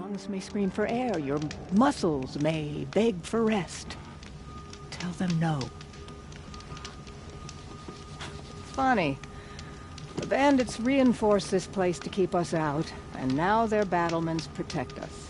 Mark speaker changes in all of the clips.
Speaker 1: lungs may scream for air, your muscles may beg for rest. Tell them no. Funny. The bandits reinforced this place to keep us out, and now their battlements protect us.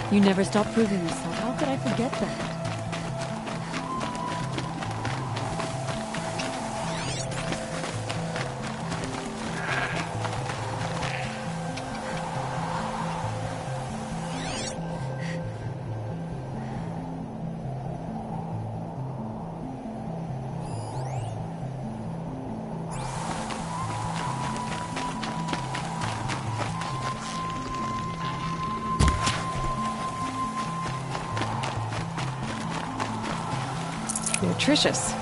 Speaker 2: You never stop proving yourself. How could I forget that? Nutritious.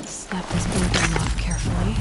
Speaker 2: Snap this building off carefully.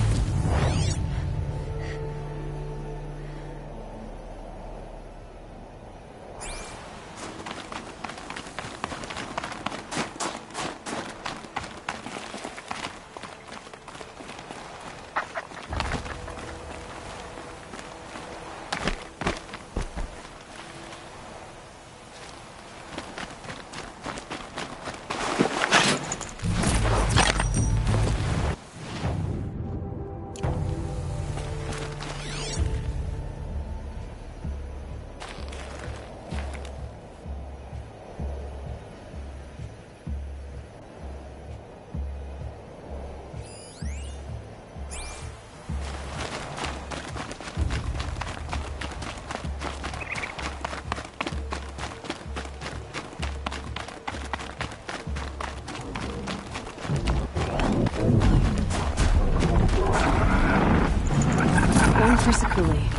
Speaker 2: Going for Sakuli.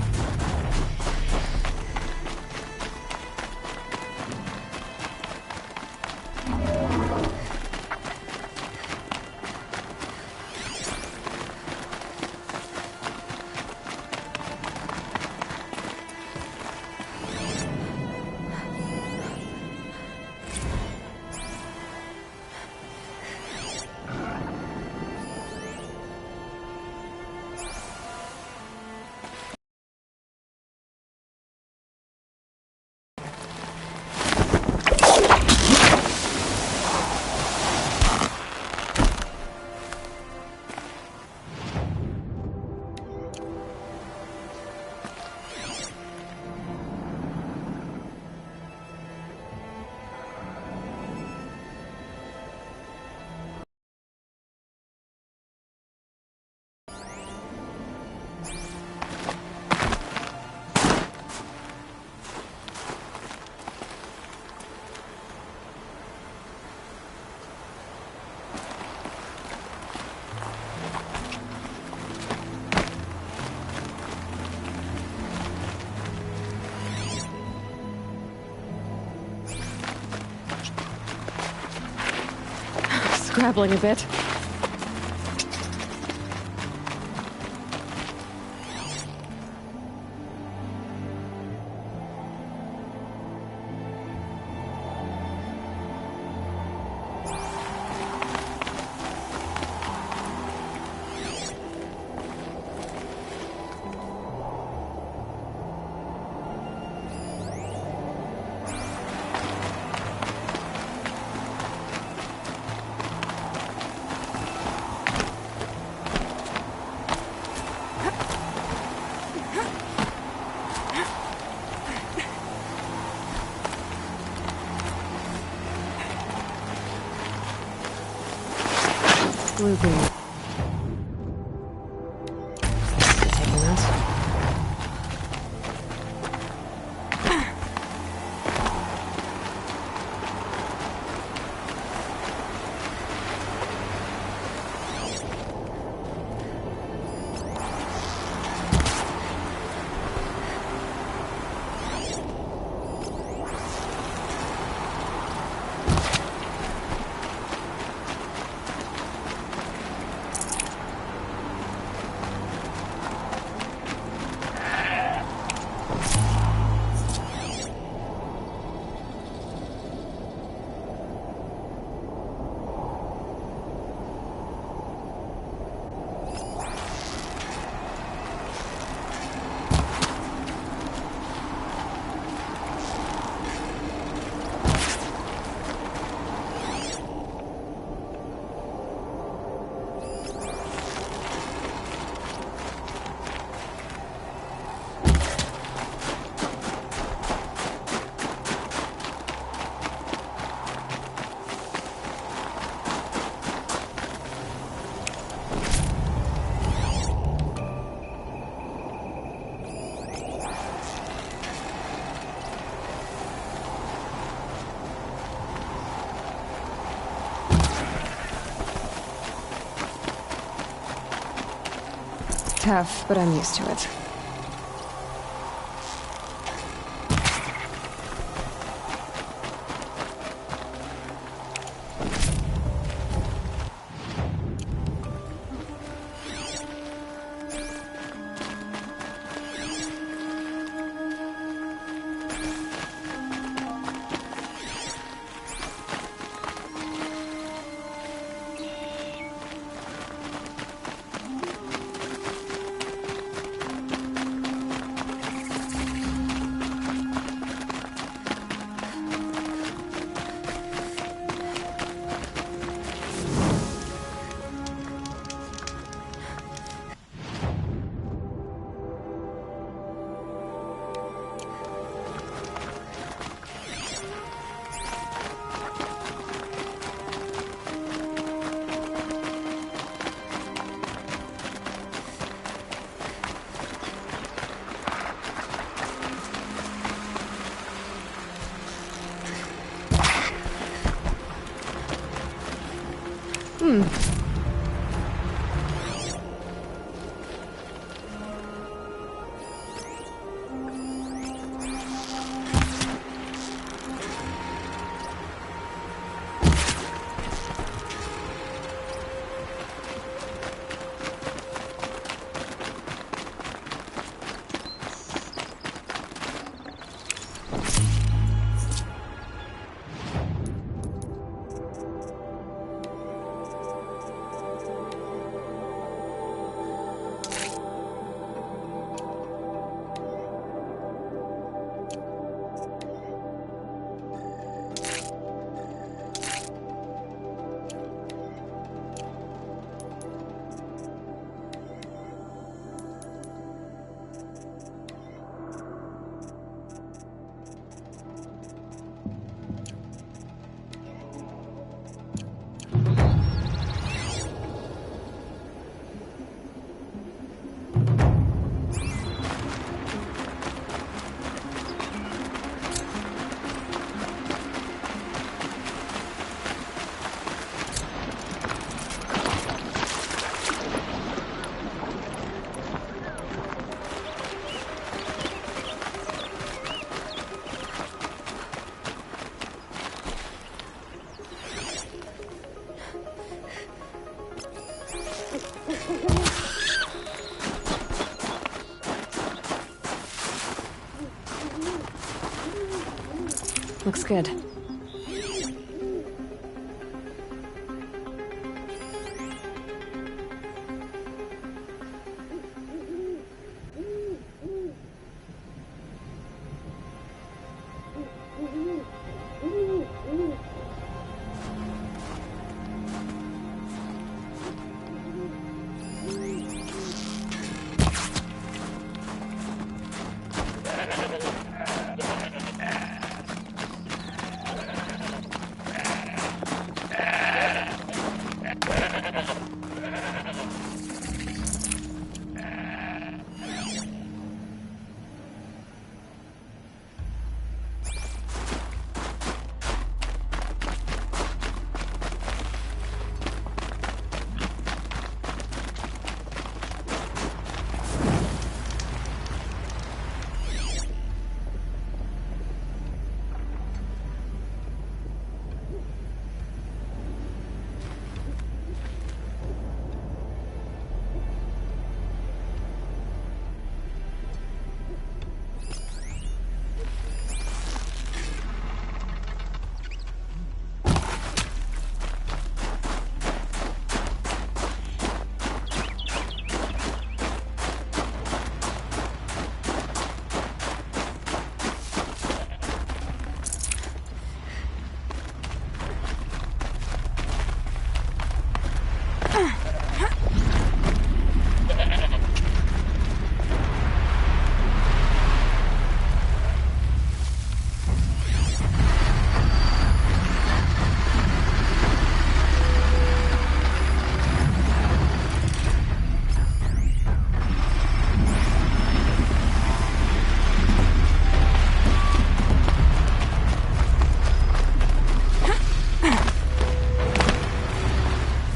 Speaker 2: Scrabbling a bit. Blueberry. Taking this.
Speaker 3: tough, but I'm used to it.
Speaker 2: Looks good.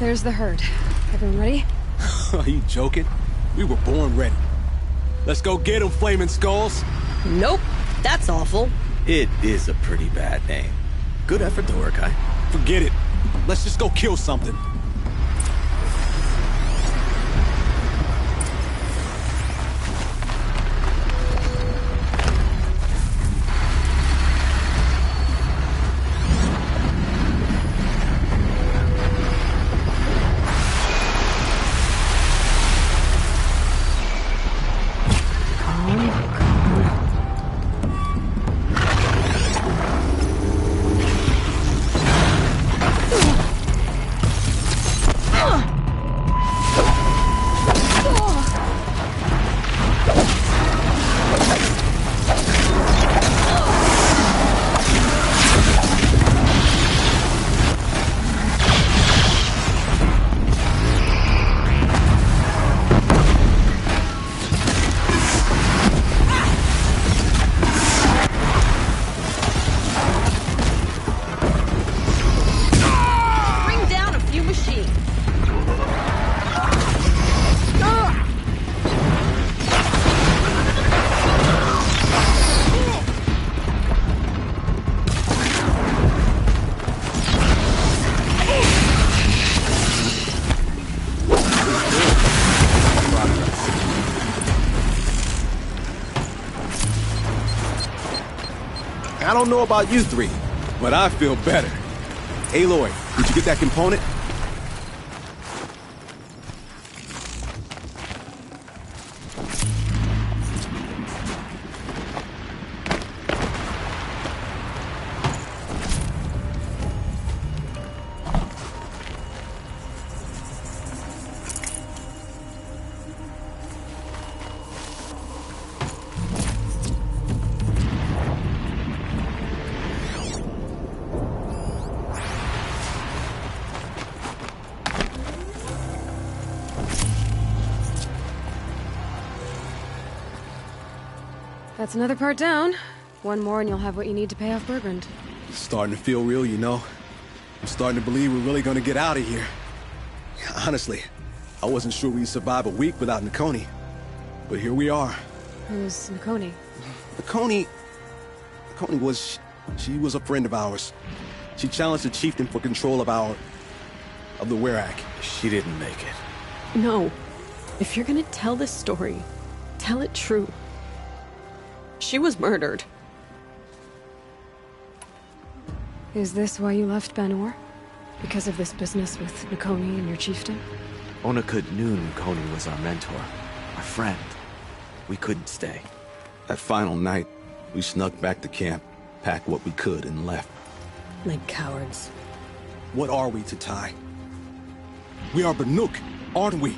Speaker 3: There's the herd. Everyone ready?
Speaker 4: Are you joking?
Speaker 3: We were born ready. Let's go get them, Flaming Skulls!
Speaker 4: Nope, that's awful.
Speaker 5: It is a pretty bad name. Good effort though, Urkai.
Speaker 3: Forget it. Let's just go kill something. I don't know about you three, but I feel better. Aloy, did you get that component?
Speaker 2: That's another part down. One more and you'll have what you need to pay off Bergrand.
Speaker 3: It's starting to feel real, you know. I'm starting to believe we're really gonna get out of here. Honestly, I wasn't sure we'd survive a week without Nakoni. But here we are.
Speaker 2: Who's Nakoni?
Speaker 3: Nakoni was... she was a friend of ours. She challenged the chieftain for control of the Werak.
Speaker 5: She didn't make it.
Speaker 4: No. If you're gonna tell this story, tell it true. She was murdered.
Speaker 2: Is this why you left Banor? Because of this business with Nakoni and your chieftain?
Speaker 5: Onakut knew Nakoni was our mentor, our friend. We couldn't stay.
Speaker 3: That final night, we snuck back to camp, packed what we could, and left.
Speaker 4: Like cowards.
Speaker 3: What are we to Tai? We are Banuk, aren't we?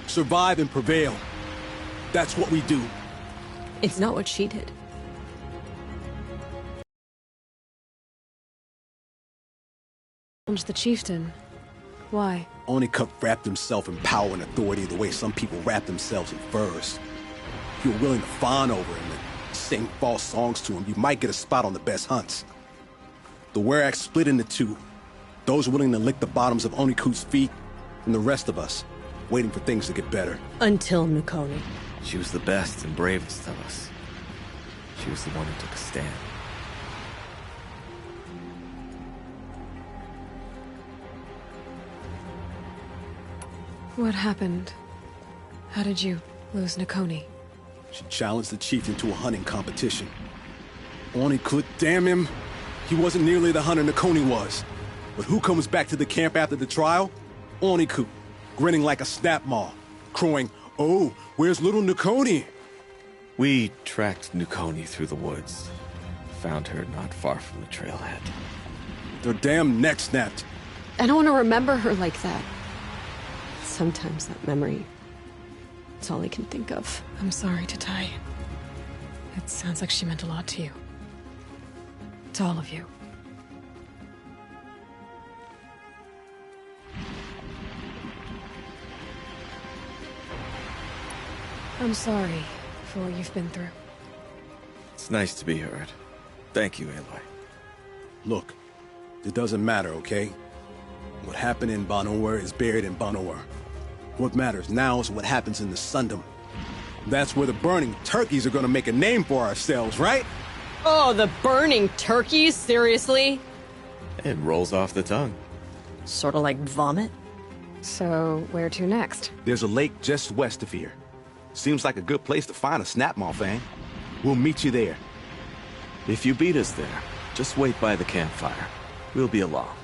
Speaker 3: Survive and prevail. That's what we do.
Speaker 4: It's not what she did.
Speaker 2: Challenge the chieftain. Why?
Speaker 3: Onakut wrapped himself in power and authority the way some people wrap themselves in furs. If you're willing to fawn over him and sing false songs to him, you might get a spot on the best hunts. The Werak split into two. Those willing to lick the bottoms of Onakut's feet, and the rest of us, waiting for things to get better.
Speaker 4: Until Nakoni.
Speaker 5: She was the best and bravest of us. She was the one who took a stand.
Speaker 2: What happened? How did you lose Nakoni?
Speaker 3: She challenged the chieftain to a hunting competition. Onakut, damn him! He wasn't nearly the hunter Nakoni was. But who comes back to the camp after the trial? Onakut, grinning like a snap maw, crowing, "Oh, where's little Nakoni?"
Speaker 5: We tracked Nakoni through the woods. Found her not far from the trailhead.
Speaker 3: Their damn neck snapped.
Speaker 4: I don't want to remember her like that. Sometimes that memory, it's all I can think of.
Speaker 2: I'm sorry to Tai. It sounds like she meant a lot to you. To all of you. I'm sorry for what you've been through.
Speaker 5: It's nice to be heard. Thank you, Aloy.
Speaker 3: Look, it doesn't matter, okay? What happened in Banor is buried in Banor. What matters now is what happens in the Sundom. That's where the burning turkeys are gonna make a name for ourselves, right?
Speaker 4: Oh, the burning turkeys? Seriously?
Speaker 5: It rolls off the tongue.
Speaker 4: Sort of like vomit?
Speaker 2: So, where to next?
Speaker 6: There's a lake just west of here. Seems like a good place to find a snapmaw fang. We'll meet you there.
Speaker 5: If you beat us there, just wait by the campfire. We'll be along.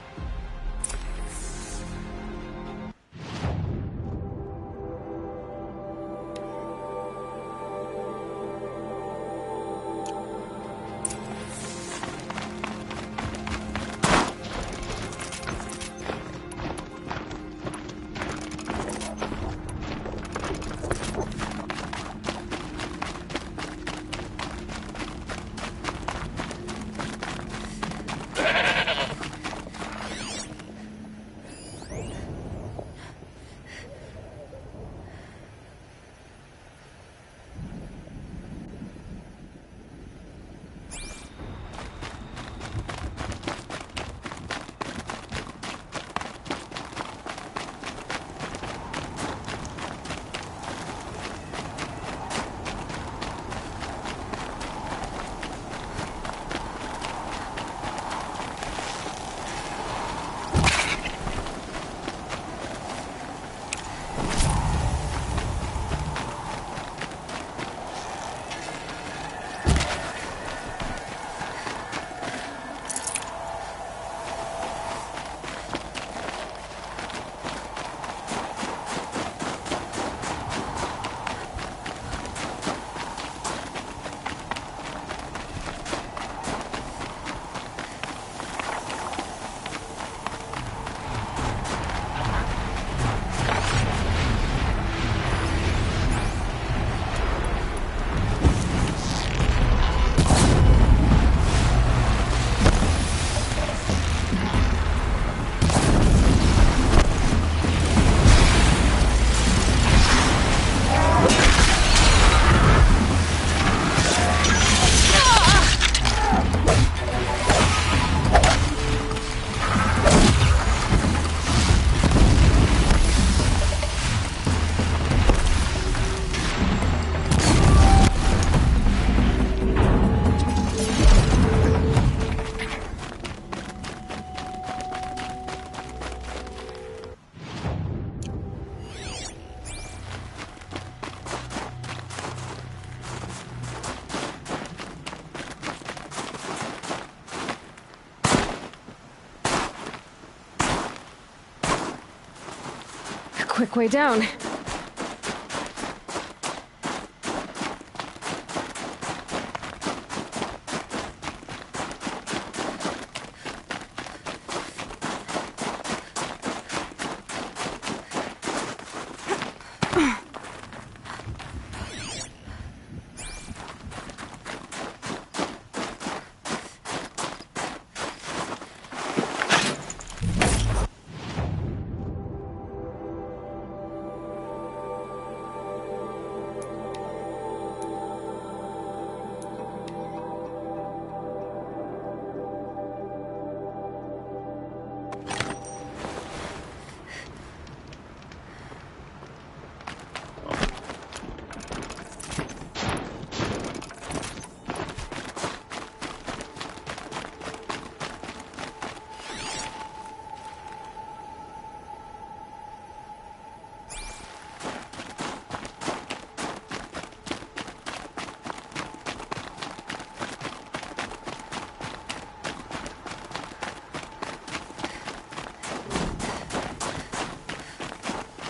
Speaker 2: Quick way down.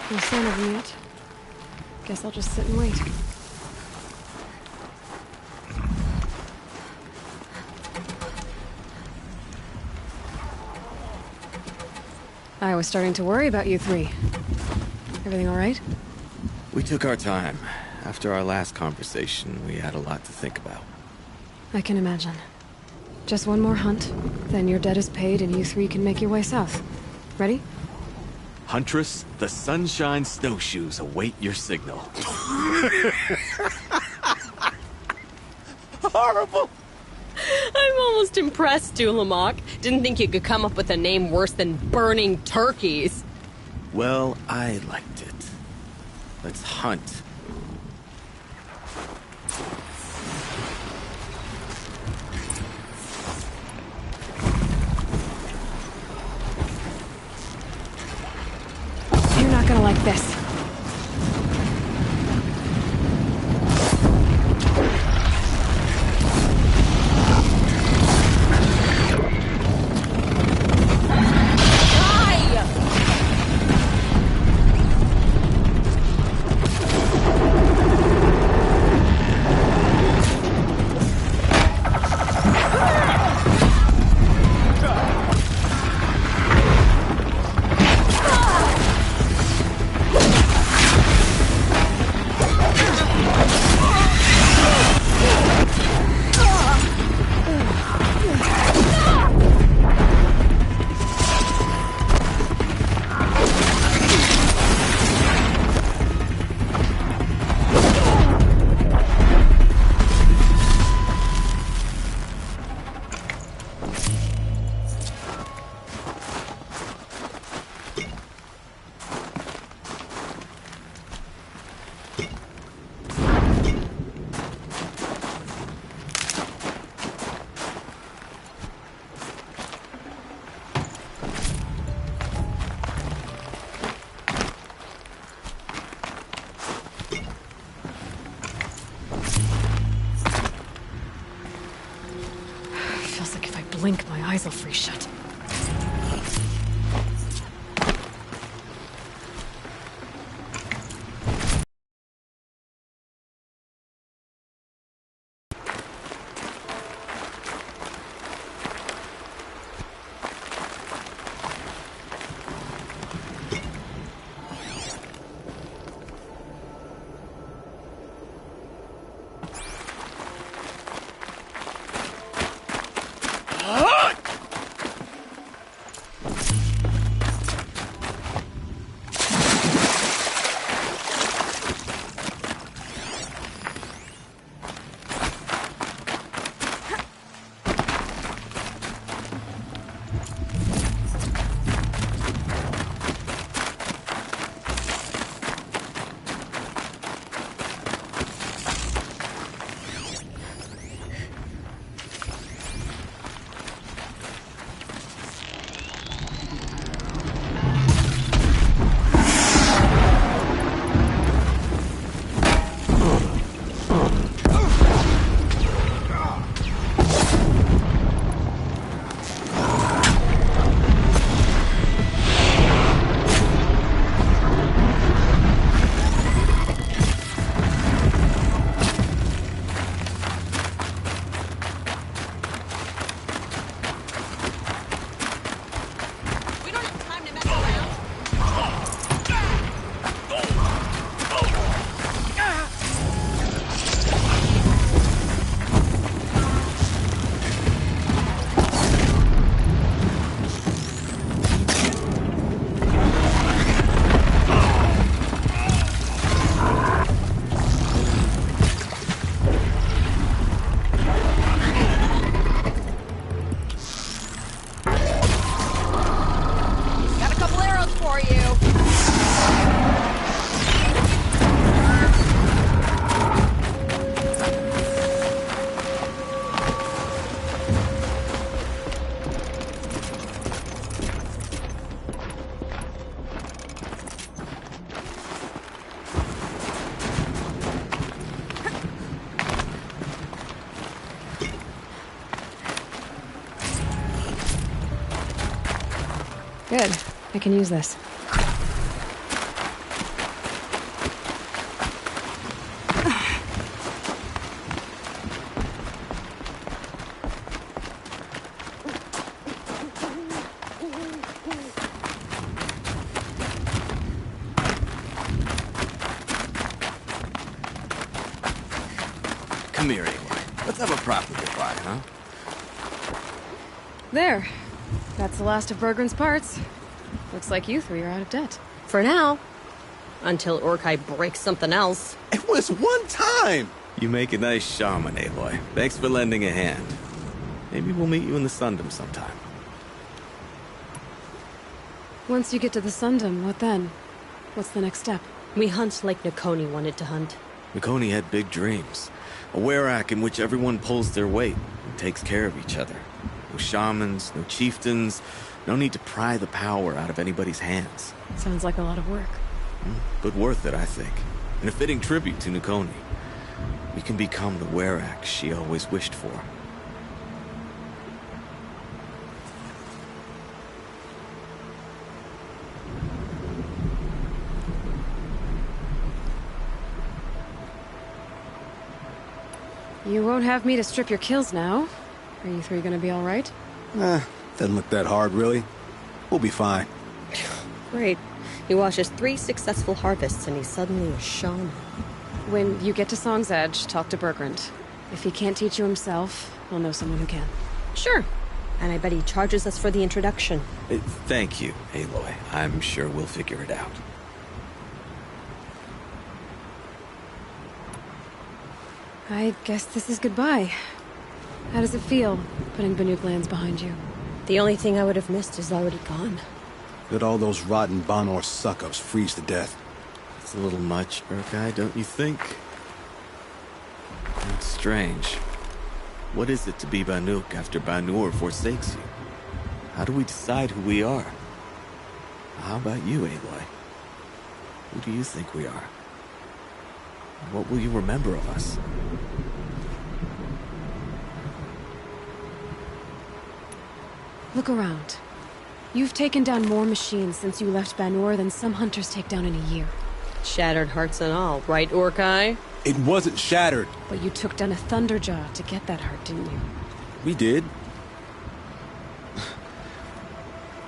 Speaker 2: No sign of them yet. Guess I'll just sit and wait. I was starting to worry about you three. Everything all right?
Speaker 5: We took our time. After our last conversation, we had a lot to think about.
Speaker 2: I can imagine. Just one more hunt, then your debt is paid and you three can make your way south. Ready?
Speaker 5: Huntress, the Sunshine Snowshoes await your signal.
Speaker 6: Horrible!
Speaker 4: I'm almost impressed, Dulamok. Didn't think you could come up with a name worse than burning turkeys.
Speaker 5: Well, I liked it. Let's hunt.
Speaker 2: You're not gonna like this. Feels like if I blink, my eyes will freeze shut. Good. I can use this.
Speaker 5: Come here, Aloy. Let's have a proper goodbye, huh?
Speaker 2: There. That's the last of Bergren's parts. Looks like you three are out of debt.
Speaker 4: For now. Until Orkai breaks something else.
Speaker 3: It was one time!
Speaker 5: You make a nice shaman, Aloy. Thanks for lending a hand. Maybe we'll meet you in the Sundom sometime.
Speaker 2: Once you get to the Sundom, what then? What's the next step?
Speaker 7: We hunt like Nakoni wanted to hunt.
Speaker 5: Nakoni had big dreams. A werak in which everyone pulls their weight and takes care of each other. No shamans, no chieftains, no need to pry the power out of anybody's hands.
Speaker 2: Sounds like a lot of work.
Speaker 5: But worth it, I think. And a fitting tribute to Nakoni. We can become the werak she always wished for.
Speaker 2: You won't have me to strip your kills now. Are you three gonna be alright?
Speaker 3: Doesn't look that hard, really. We'll be fine.
Speaker 7: Great. He watches 3 successful harvests and he's suddenly a shaman.
Speaker 2: When you get to Song's Edge, talk to Bergrand. If he can't teach you himself, he'll know someone who can.
Speaker 7: Sure. And I bet he charges us for the introduction.
Speaker 5: Thank you, Aloy. I'm sure we'll figure it out.
Speaker 2: I guess this is goodbye. How does it feel, putting Banuk lands behind you?
Speaker 7: The only thing I would have missed is already gone.
Speaker 3: Let all those rotten Banor suck-ups freeze to death.
Speaker 5: It's a little much, Urkai, don't you think? It's strange. What is it to be Banuk after Banur forsakes you? How do we decide who we are? How about you, Aloy? Who do you think we are? What will you remember of us?
Speaker 2: Look around. You've taken down more machines since you left Banur than some hunters take down in a year.
Speaker 7: Shattered hearts and all, right, Orkai?
Speaker 3: It wasn't shattered.
Speaker 2: But you took down a Thunderjaw to get that heart, didn't you?
Speaker 3: We did.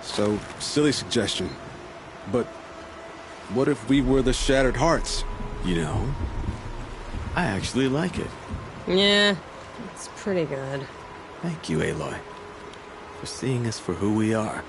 Speaker 3: So, silly suggestion. But what if we were the Shattered Hearts?
Speaker 5: You know, I actually like it.
Speaker 7: Yeah, it's pretty good.
Speaker 5: Thank you, Aloy, for seeing us for who we are.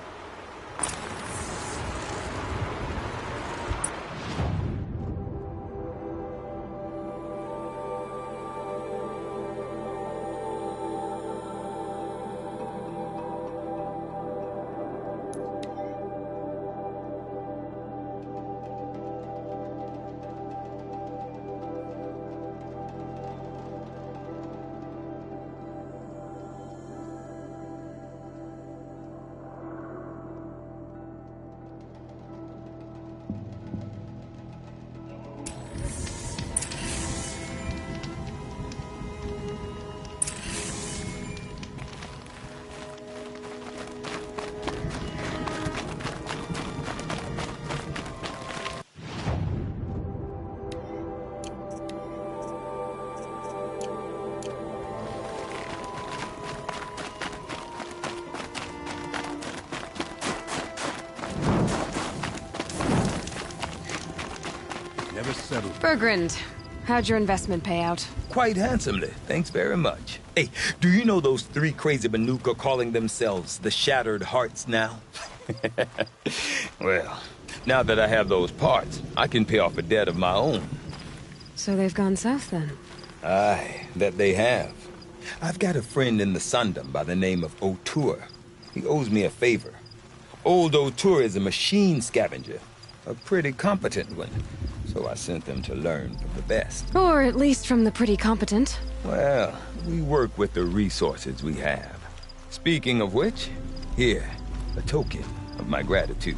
Speaker 8: Never settled.
Speaker 2: Bergrand, how'd your investment pay out?
Speaker 8: Quite handsomely. Thanks very much. Hey, do you know those 3 crazy Banuk are calling themselves the Shattered Hearts now? Well, now that I have those parts, I can pay off a debt of my own.
Speaker 2: So they've gone south then?
Speaker 8: Aye, that they have. I've got a friend in the Sundom by the name of O'Toole. He owes me a favor. Old O'Toole is a machine scavenger, a pretty competent one. So I sent them to learn from the best.
Speaker 2: Or at least from the pretty competent.
Speaker 8: Well, we work with the resources we have. Speaking of which, here, a token of my gratitude.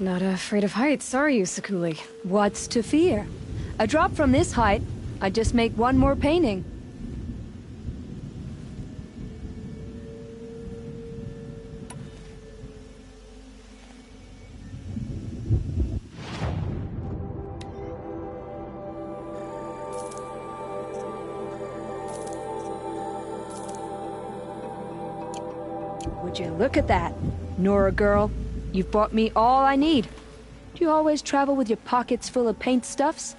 Speaker 2: Not afraid of heights, are you, Sakuli?
Speaker 9: What's to fear? A drop from this height, I'd just make one more painting. Would you look at that? Nora girl, you've bought me all I need. Do you always travel with your pockets full of paint stuffs?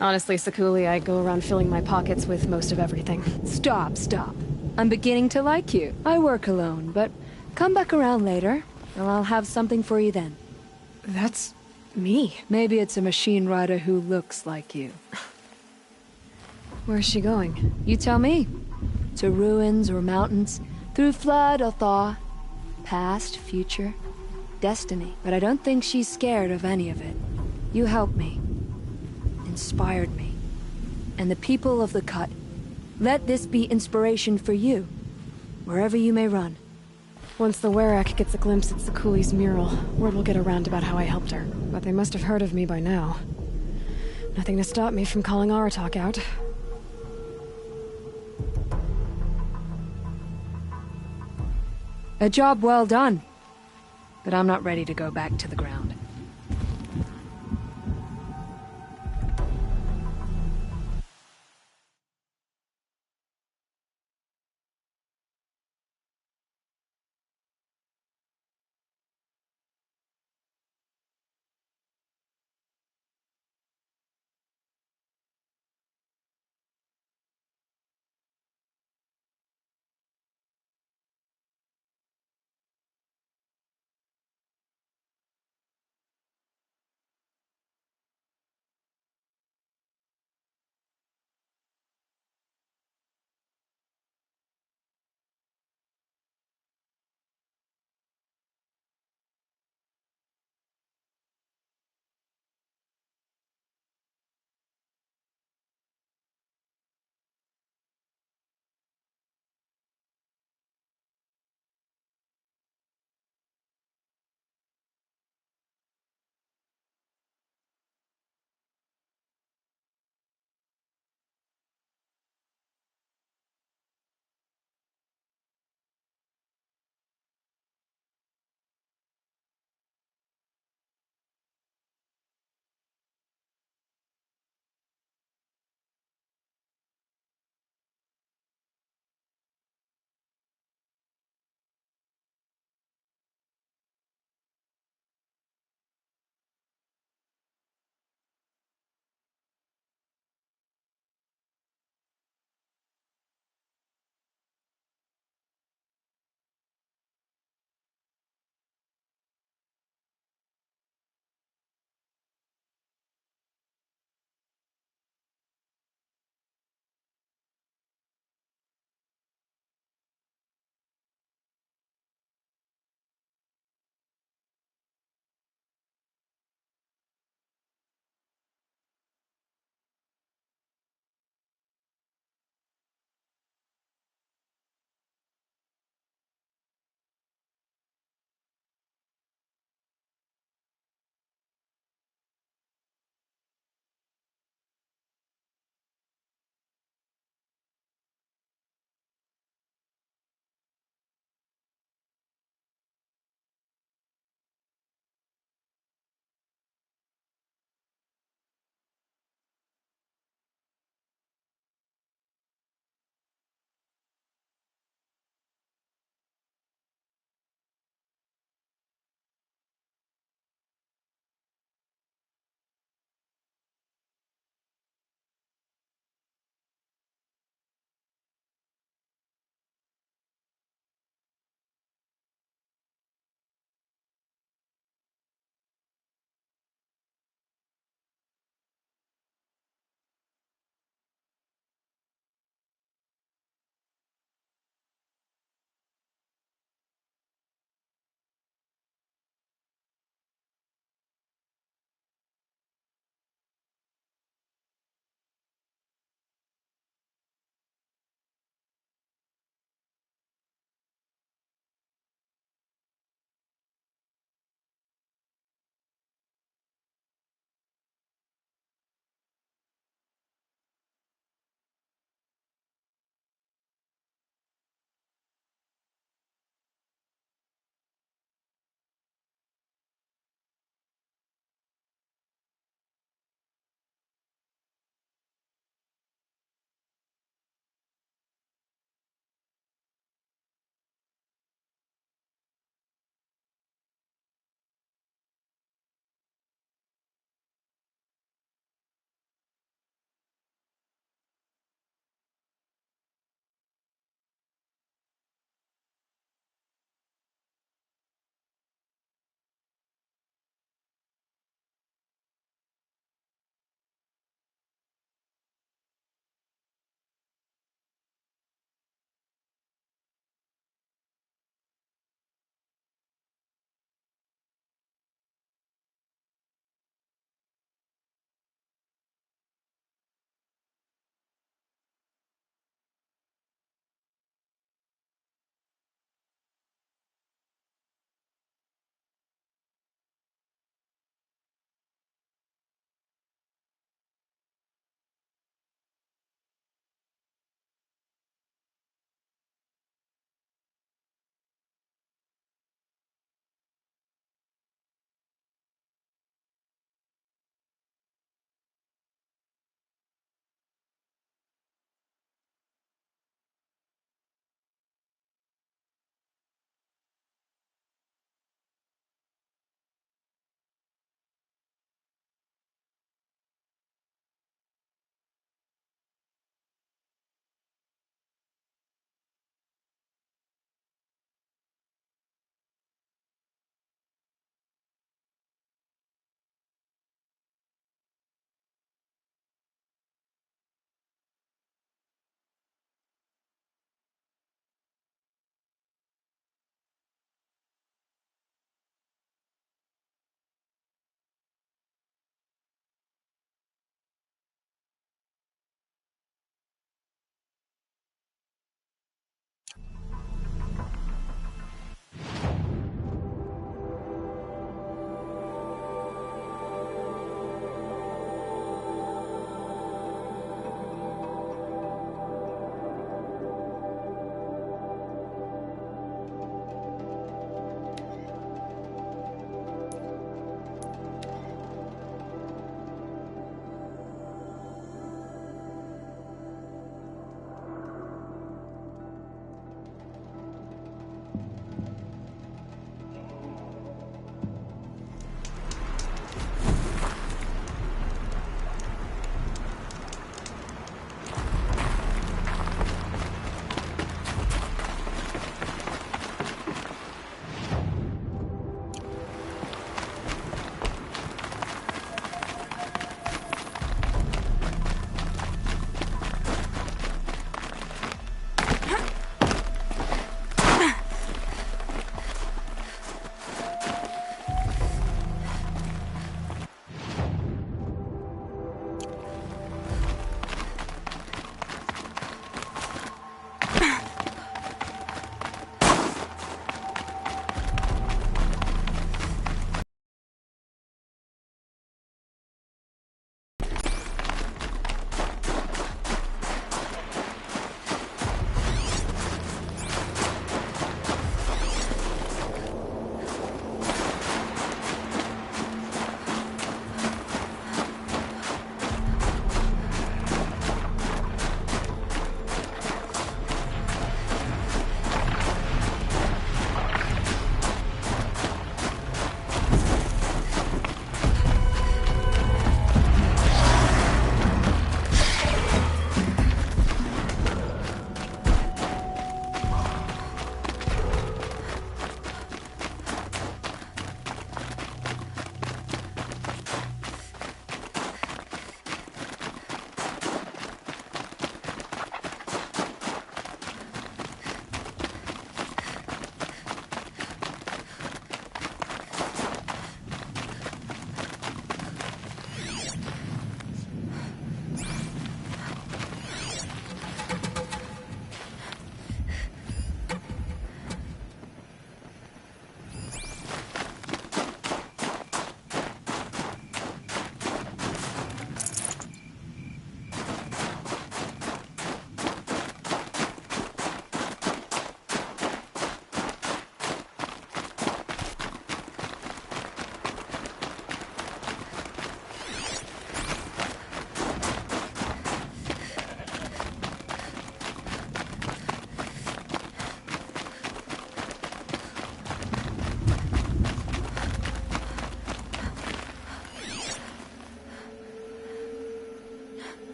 Speaker 2: Honestly, Sakuli, I go around filling my pockets with most of everything.
Speaker 9: Stop. I'm beginning to like you. I work alone, but come back around later, and I'll have something for you then.
Speaker 2: That's me.
Speaker 9: Maybe it's a machine rider who looks like you.
Speaker 2: Where's she going?
Speaker 9: You tell me. To ruins or mountains, through flood or thaw, past, future, destiny. But I don't think she's scared of any of it. You helped me. Inspired me. And the people of the Cut. Let this be inspiration for you, wherever you may run.
Speaker 2: Once the Werak gets a glimpse at Sakuli's mural, word will get around about how I helped her. But they must have heard of me by now. Nothing to stop me from calling Aratak out.
Speaker 9: A job well done. But I'm not ready to go back to the ground.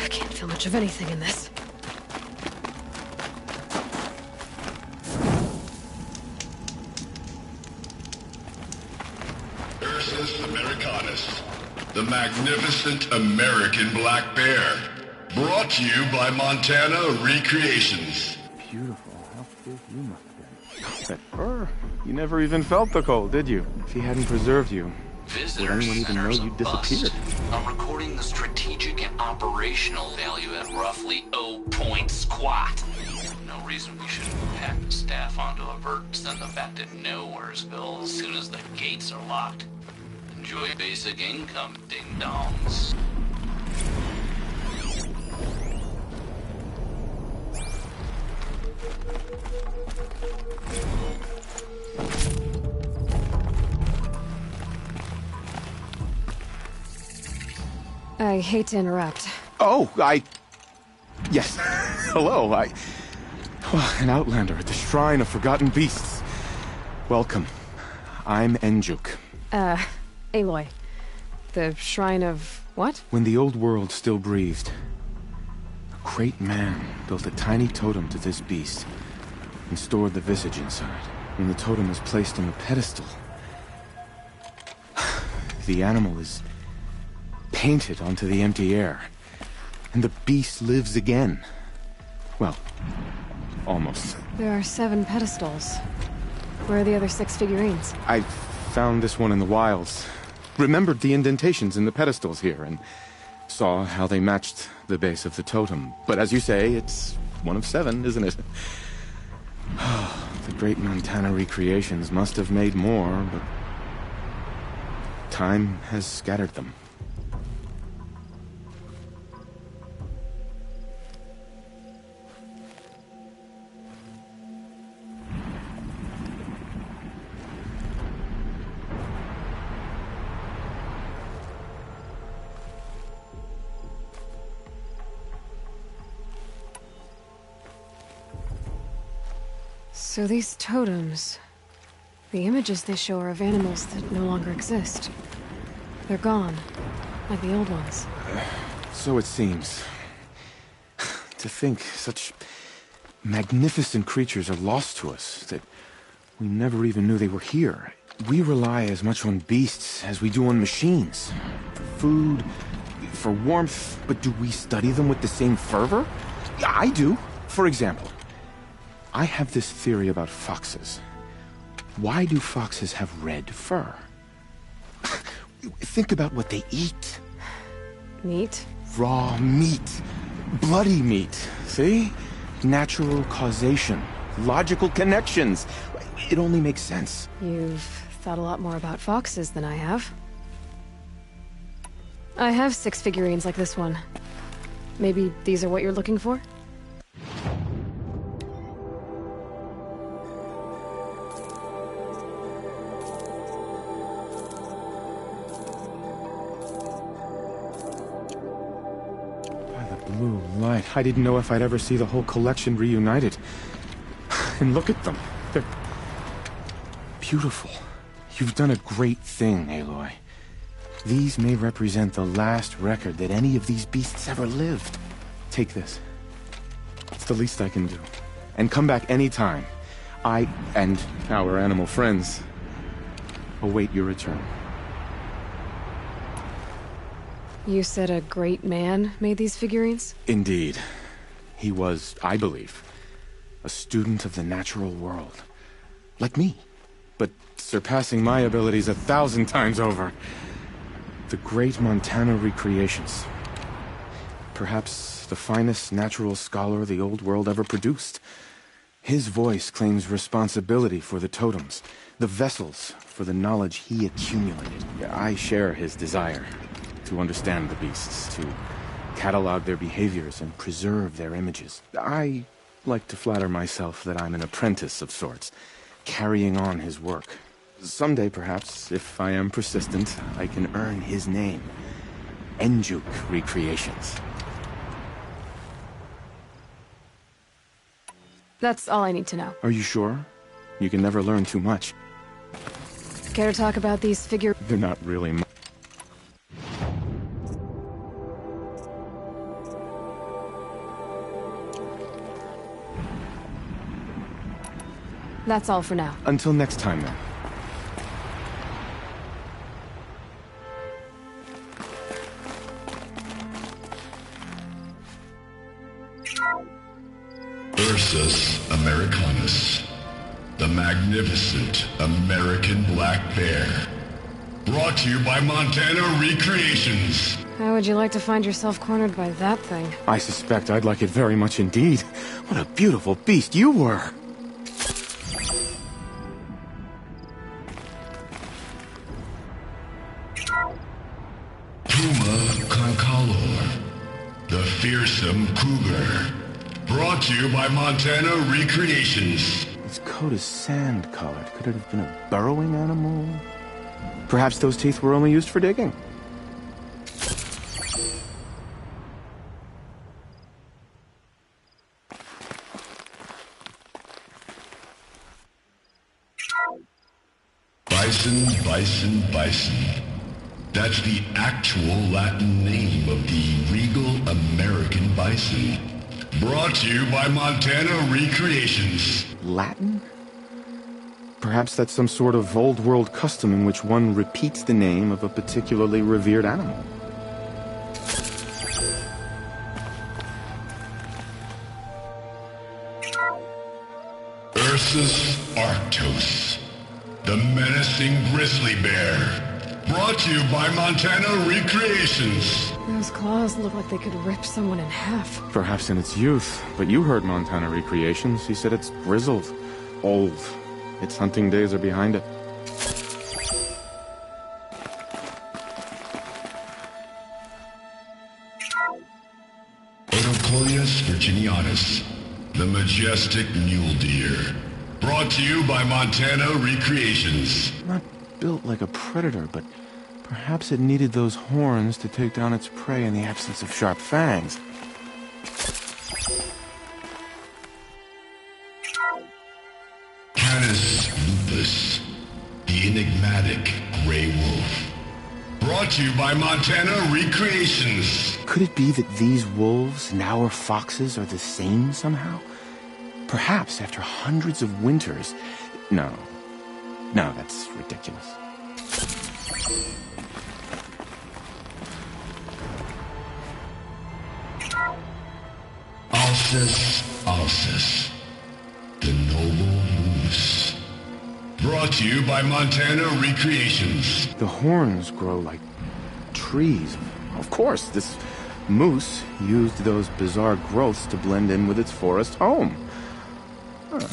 Speaker 2: can't feel much of anything in this.
Speaker 10: Ursus Americanus, the magnificent American black bear. Brought to you by Montana Recreations.
Speaker 11: Beautiful. How big you must have been. That fur. You never even felt the cold, did you? If he hadn't preserved you, would anyone even know you disappeared?
Speaker 12: I'm recording the strategic and operational value at roughly 0 point squat. No reason we shouldn't pack the staff onto a vert and send them back to Nowheresville as soon as the gates are locked. Enjoy basic income, ding-dongs.
Speaker 2: I hate to interrupt.
Speaker 11: Oh, Yes. Hello, an outlander at the Shrine of Forgotten Beasts. Welcome. I'm Enjuk.
Speaker 2: Aloy. The Shrine of what?
Speaker 11: When the old world still breathed, a great man built a tiny totem to this beast and stored the visage inside. When the totem was placed on the pedestal, the animal is painted onto the empty air, and the beast lives again. Well, almost.
Speaker 2: There are 7 pedestals. Where are the other 6 figurines?
Speaker 11: I found this one in the wilds. Remembered the indentations in the pedestals here, and saw how they matched the base of the totem. But as you say, it's one of 7, isn't it? The great Montana Recreations must have made more, but time has scattered them.
Speaker 2: So these totems... the images they show are of animals that no longer exist. They're gone, like the old ones.
Speaker 11: So it seems. To think such magnificent creatures are lost to us, that we never even knew they were here. We rely as much on beasts as we do on machines. For food, for warmth, but do we study them with the same fervor? I do. For example, I have this theory about foxes. Why do foxes have red fur? Think about what they eat.
Speaker 2: Meat?
Speaker 11: Raw meat. Bloody meat. See? Natural causation. Logical connections. It only makes sense.
Speaker 2: You've thought a lot more about foxes than I have. I have 6 figurines like this one. Maybe these are what you're looking for?
Speaker 11: Blue light. I didn't know if I'd ever see the whole collection reunited. And look at them. They're beautiful. You've done a great thing, Aloy. These may represent the last record that any of these beasts ever lived. Take this. It's the least I can do. And come back anytime. I and our animal friends await your return.
Speaker 2: You said a great man made these figurines?
Speaker 11: Indeed. He was, I believe, a student of the natural world. Like me, but surpassing my abilities 1,000 times over. The great Montana Recreations. Perhaps the finest natural scholar the old world ever produced. His voice claims responsibility for the totems, the vessels for the knowledge he accumulated. I share his desire to understand the beasts, to catalog their behaviors and preserve their images. I like to flatter myself that I'm an apprentice of sorts, carrying on his work. Someday, perhaps, if I am persistent, I can earn his name. Enjuk Recreations.
Speaker 2: That's all I need to know.
Speaker 11: Are you sure? You can never learn too much.
Speaker 2: Care to talk about these figure...
Speaker 11: They're not really
Speaker 2: That's all for now.
Speaker 11: Until next time, then.
Speaker 10: Ursus Americanus, the magnificent American black bear. Brought to you by Montana Recreations.
Speaker 2: How would you like to find yourself cornered by that thing?
Speaker 11: I suspect I'd like it very much indeed. What a beautiful beast you were!
Speaker 10: Puma Concolor, the fearsome cougar. Brought to you by Montana Recreations.
Speaker 11: Its coat is sand-colored. Could it have been a burrowing animal? Perhaps those teeth were only used for digging.
Speaker 10: Bison, bison, bison. That's the actual Latin name of the regal American bison. Brought to you by Montana Recreations.
Speaker 11: Latin? Perhaps that's some sort of old-world custom in which one repeats the name of a particularly revered animal.
Speaker 10: Ursus Arctos, the menacing grizzly bear. Brought to you by Montana Recreations.
Speaker 2: Those claws look like they could rip someone in half.
Speaker 11: Perhaps in its youth, but you heard Montana Recreations. He said it's grizzled, old. Its hunting days are behind it.
Speaker 10: Odocoreus virginianus, the majestic mule deer. Brought to you by Montana Recreations.
Speaker 11: Not built like a predator, but perhaps it needed those horns to take down its prey in the absence of sharp fangs.
Speaker 10: Canis lupus, the enigmatic gray wolf. Brought to you by Montana Recreations.
Speaker 11: Could it be that these wolves and our foxes are the same somehow? Perhaps after hundreds of winters... No, that's ridiculous.
Speaker 10: Alcis, the noble moose. Brought to you by Montana Recreations.
Speaker 11: The horns grow like trees. Of course, this moose used those bizarre growths to blend in with its forest home. Huh.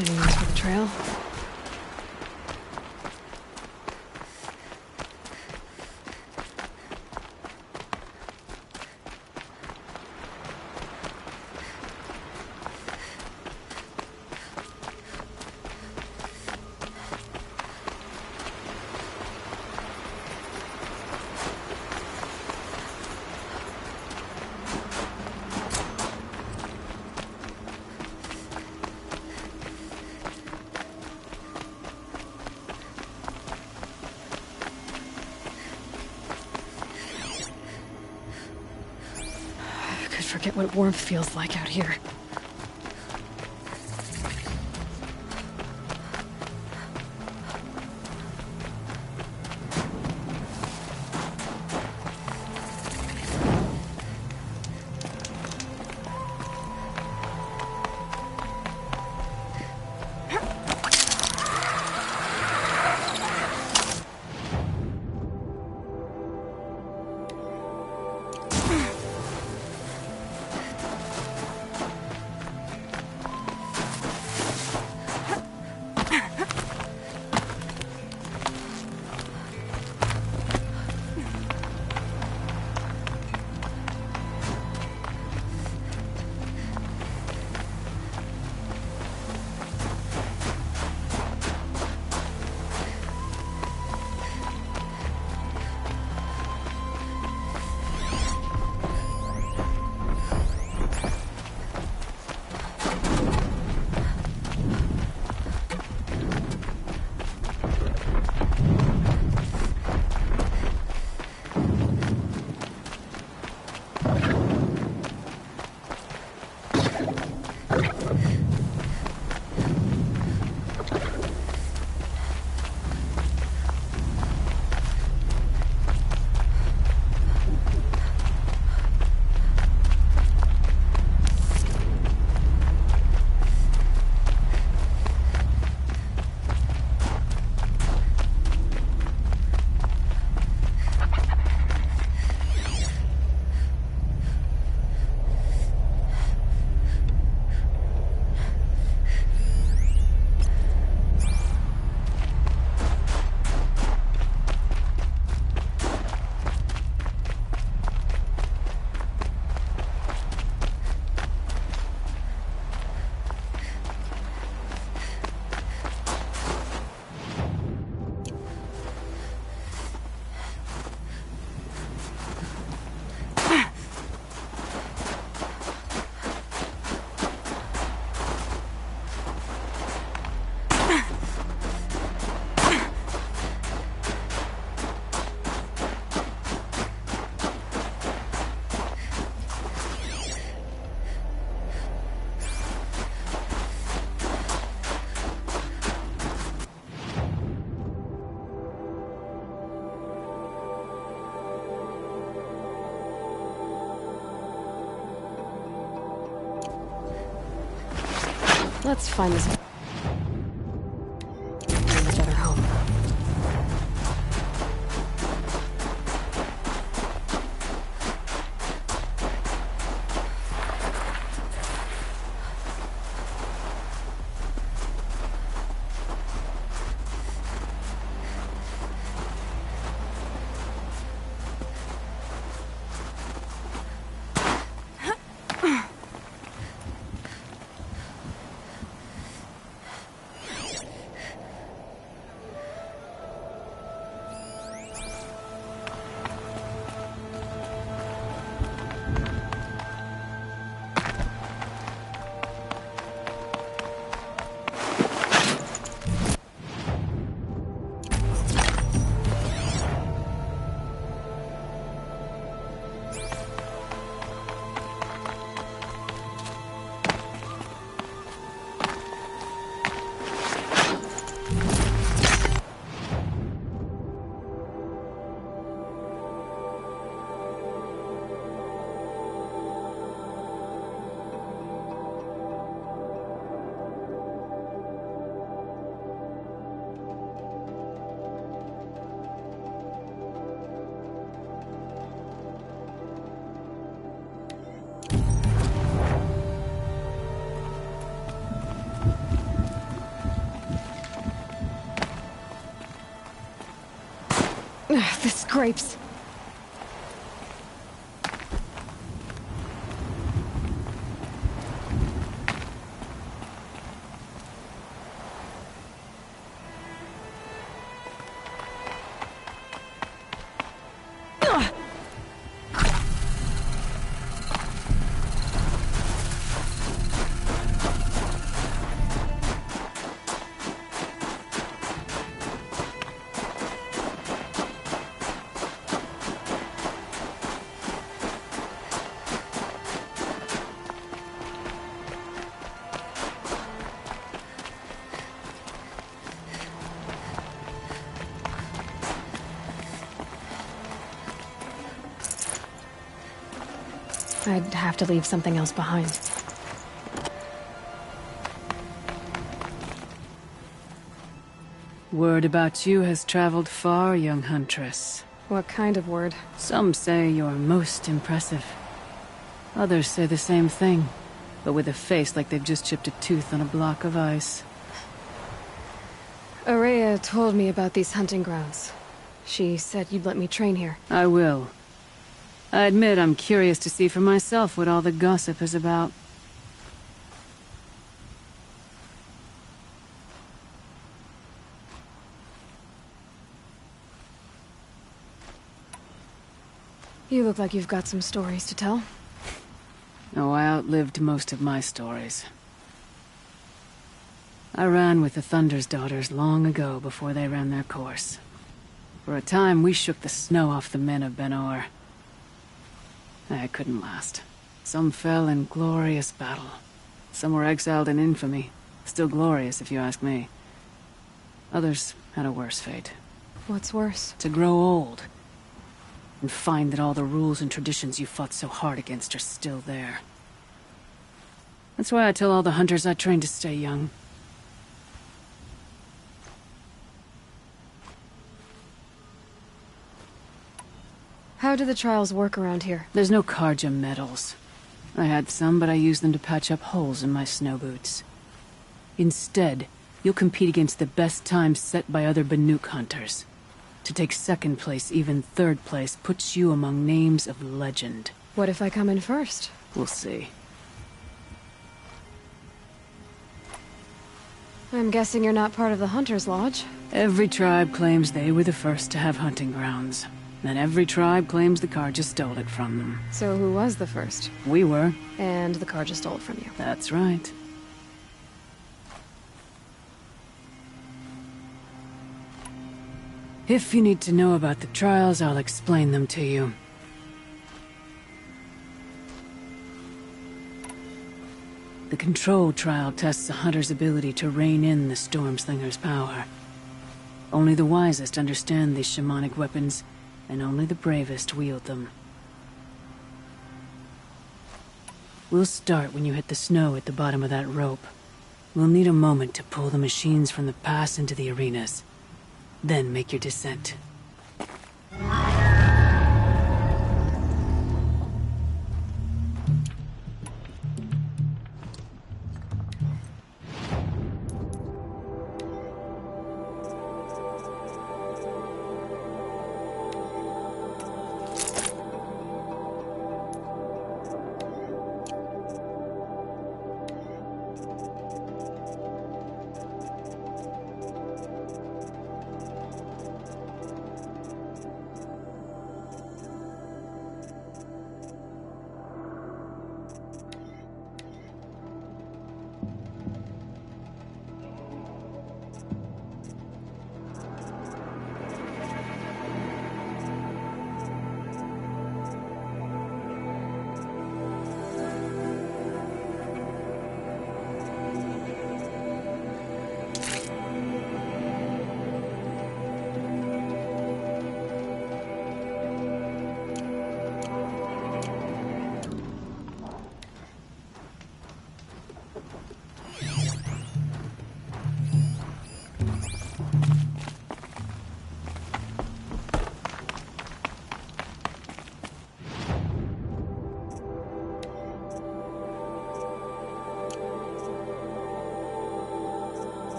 Speaker 2: Saving these for the trail. Forget what warmth feels like out here. Let's find this. Get her home. The scrapes. I'd have to leave something else behind.
Speaker 13: Word about you has traveled far, young huntress.
Speaker 2: What kind of word?
Speaker 13: Some say you're most impressive. Others say the same thing, but with a face like they've just chipped a tooth on a block of ice.
Speaker 2: Araya told me about these hunting grounds. She said you'd let me train here.
Speaker 13: I will. I admit I'm curious to see for myself what all the gossip is about.
Speaker 2: You look like you've got some stories to tell.
Speaker 13: Oh, I outlived most of my stories. I ran with the Thunder's daughters long ago before they ran their course. For a time, we shook the snow off the men of Ben-Or. I couldn't last. Some fell in glorious battle. Some were exiled in infamy. Still glorious, if you ask me. Others had a worse fate.
Speaker 2: What's worse?
Speaker 13: To grow old. And find that all the rules and traditions you fought so hard against are still there. That's why I tell all the hunters I train to stay young.
Speaker 2: How do the trials work around here?
Speaker 13: There's no Karja medals. I had some, but I used them to patch up holes in my snow boots. Instead, you'll compete against the best times set by other Banuk hunters. To take second place, even third place, puts you among names of legend.
Speaker 2: What if I come in first?
Speaker 13: We'll see.
Speaker 2: I'm guessing you're not part of the Hunter's Lodge?
Speaker 13: Every tribe claims they were the first to have hunting grounds. And every tribe claims the Karja stole it from them.
Speaker 2: So who was the first?
Speaker 13: We were.
Speaker 2: And the Karja stole it from you.
Speaker 13: That's right. If you need to know about the trials, I'll explain them to you. The Control trial tests a hunter's ability to rein in the Stormslinger's power. Only the wisest understand these shamanic weapons, and only the bravest wield them. We'll start when you hit the snow at the bottom of that rope. We'll need a moment to pull the machines from the pass into the arenas. Then make your descent.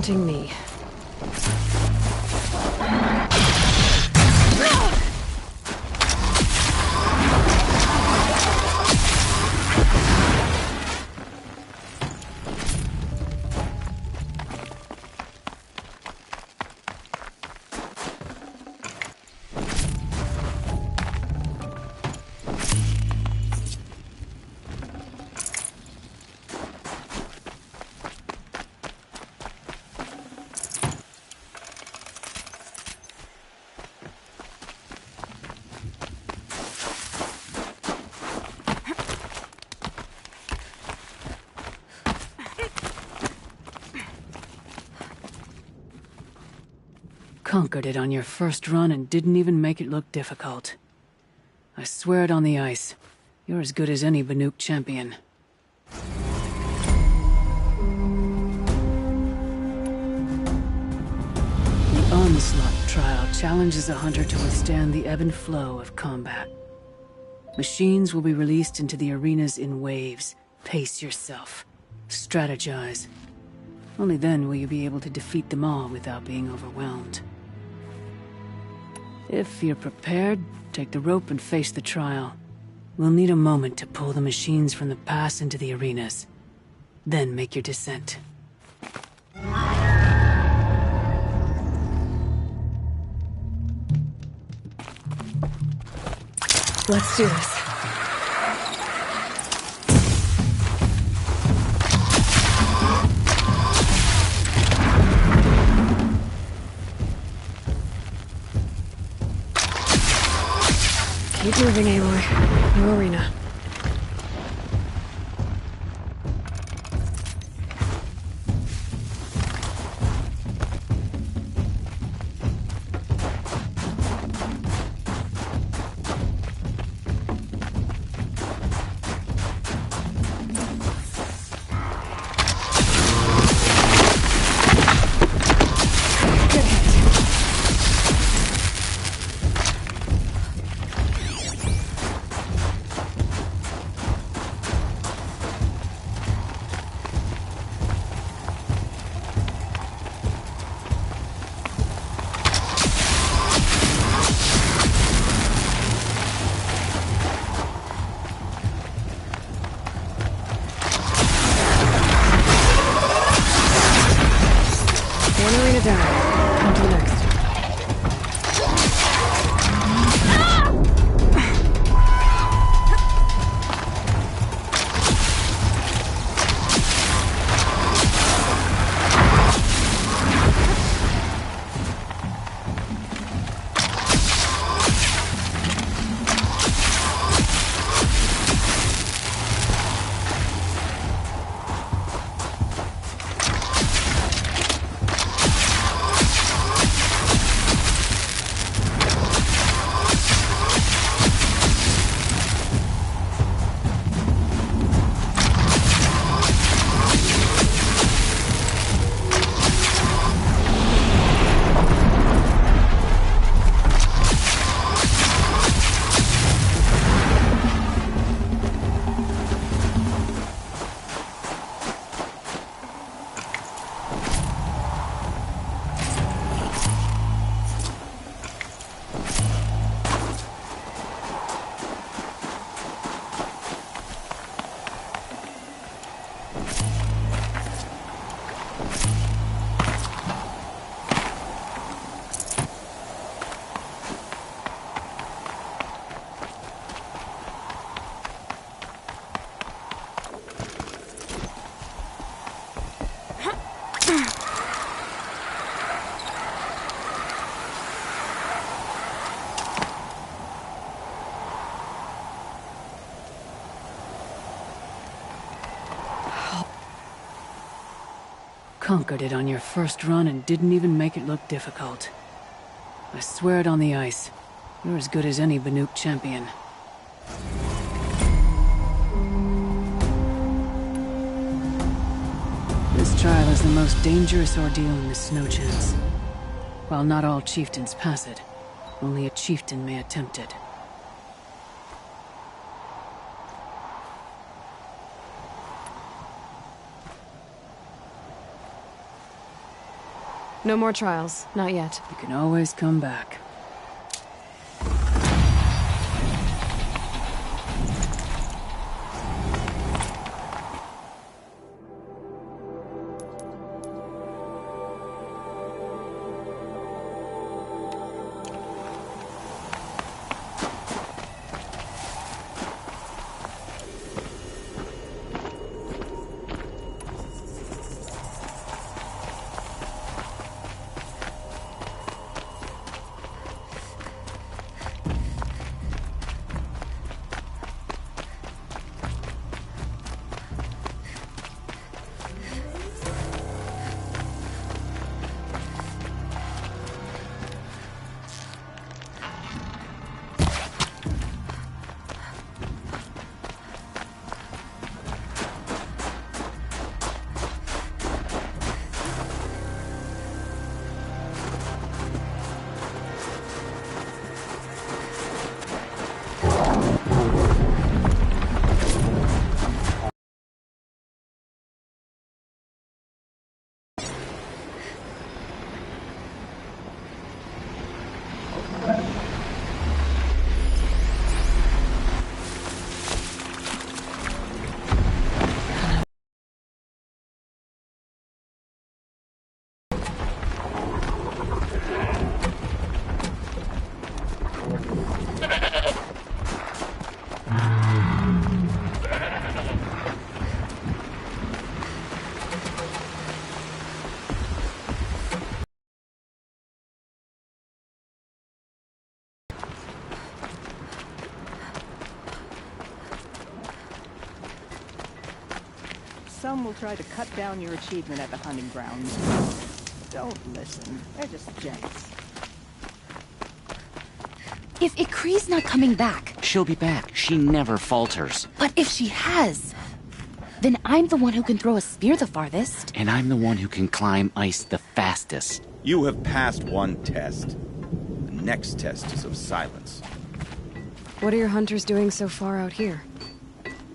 Speaker 2: confronting me.
Speaker 13: Conquered it on your first run and didn't even make it look difficult. I swear it on the ice. You're as good as any Banuk champion. The Onslaught trial challenges a hunter to withstand the ebb and flow of combat. Machines will be released into the arenas in waves. Pace yourself. Strategize. Only then will you be able to defeat them all without being overwhelmed. If you're prepared, take the rope and face the trial. We'll need a moment to pull the machines from the pass into the arenas. Then make your descent.
Speaker 2: Let's do this. Keep moving, Aloy. New arena.
Speaker 13: Conquered it on your first run and didn't even make it look difficult. I swear it on the ice. You're as good as any Banuk champion. This trial is the most dangerous ordeal in the Snow Chance. While not all chieftains pass it, only a chieftain may attempt it.
Speaker 2: No more trials. Not yet.
Speaker 13: You can always come back.
Speaker 1: Some will try to cut down your achievement at the hunting grounds. Don't listen. They're just jets.
Speaker 14: If Ikri's not coming back...
Speaker 12: She'll be back. She never falters.
Speaker 14: But if she has... then I'm the one who can throw a spear the farthest.
Speaker 12: And I'm the one who can climb ice the fastest.
Speaker 8: You have passed one test. The next test is of silence.
Speaker 2: What are your hunters doing so far out here?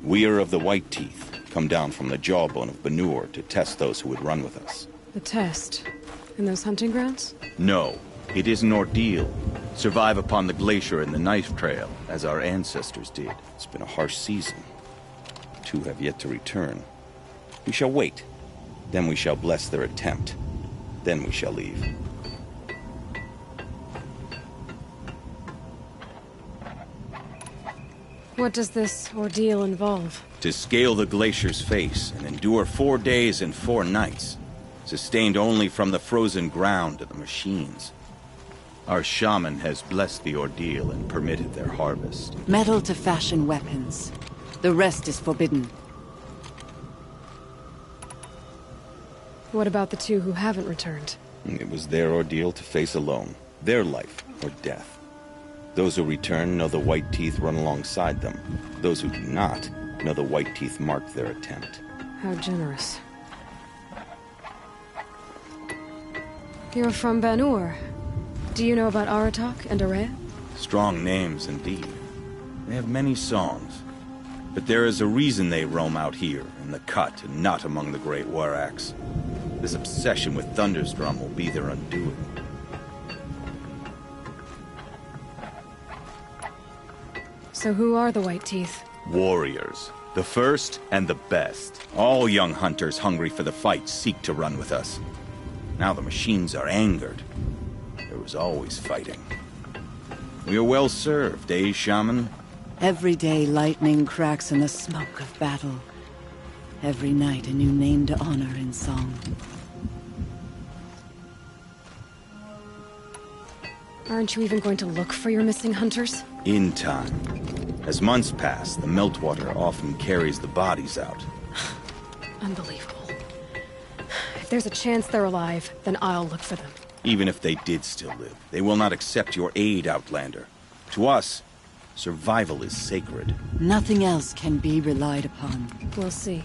Speaker 8: We are of the White Teeth, come down from the jawbone of Banur to test those who would run with us.
Speaker 2: The test? In those hunting grounds?
Speaker 8: No, it is an ordeal. Survive upon the glacier and the knife trail, as our ancestors did. It's been a harsh season. 2 have yet to return. We shall wait. Then we shall bless their attempt. Then we shall leave.
Speaker 2: What does this ordeal involve?
Speaker 8: To scale the glacier's face and endure 4 days and 4 nights, sustained only from the frozen ground of the machines. Our shaman has blessed the ordeal and permitted their harvest.
Speaker 13: Metal to fashion weapons. The rest is forbidden.
Speaker 2: What about the 2 who haven't returned?
Speaker 8: It was their ordeal to face alone. Their life or death. Those who return know the White Teeth run alongside them. Those who do not know the White Teeth marked their attempt.
Speaker 2: How generous. You're from Banur. Do you know about Aratak and Araya?
Speaker 8: Strong names indeed. They have many songs. But there is a reason they roam out here, in the cut, and not among the great Waraks. This obsession with Thundersdrum will be their undoing.
Speaker 2: So who are the White Teeth?
Speaker 8: Warriors. The first and the best. All young hunters hungry for the fight seek to run with us. Now the machines are angered. There was always fighting. We are well served, eh, Shaman?
Speaker 13: Every day lightning cracks in the smoke of battle. Every night a new name to honor in song.
Speaker 2: Aren't you even going to look for your missing hunters?
Speaker 8: In time. As months pass, the meltwater often carries the bodies out.
Speaker 2: Unbelievable. If there's a chance they're alive, then I'll look for them.
Speaker 8: Even if they did still live, they will not accept your aid, Outlander. To us, survival is sacred.
Speaker 13: Nothing else can be relied upon.
Speaker 2: We'll see.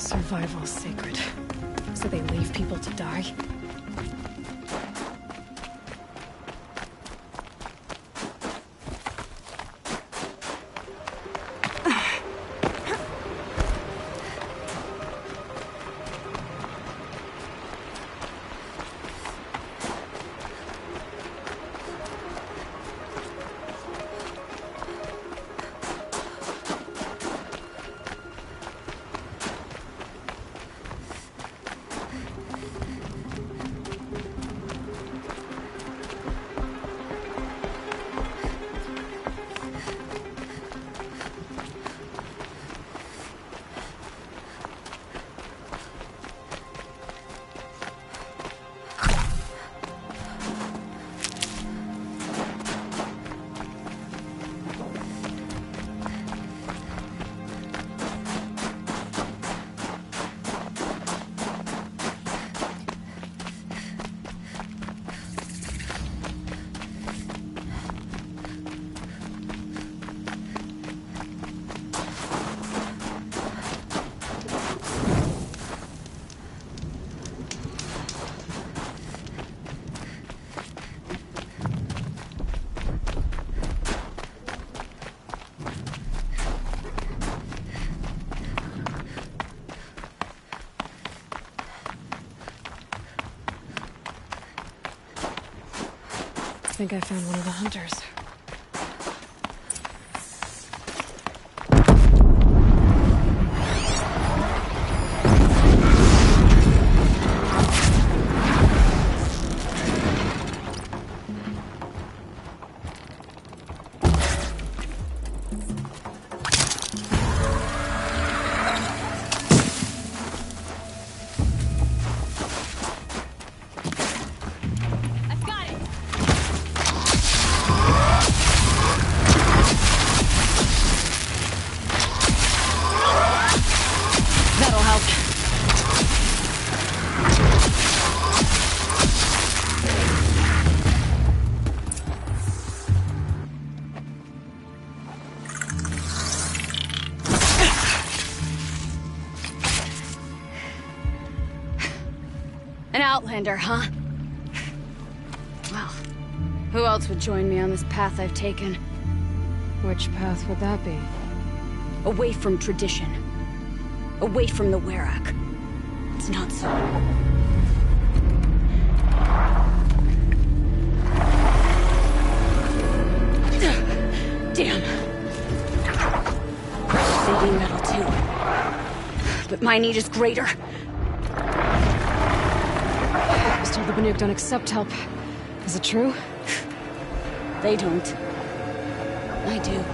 Speaker 2: Survival's sacred. So they leave people to die? I think I found one of the hunters. An outlander, huh? Well, who else would join me on this path I've taken? Which path would that be?
Speaker 15: Away from tradition. Away from the Werak. It's not so. Damn. They need metal too. But my need is greater.
Speaker 2: I was told the Banuk don't accept help. Is it true?
Speaker 15: They don't. I do.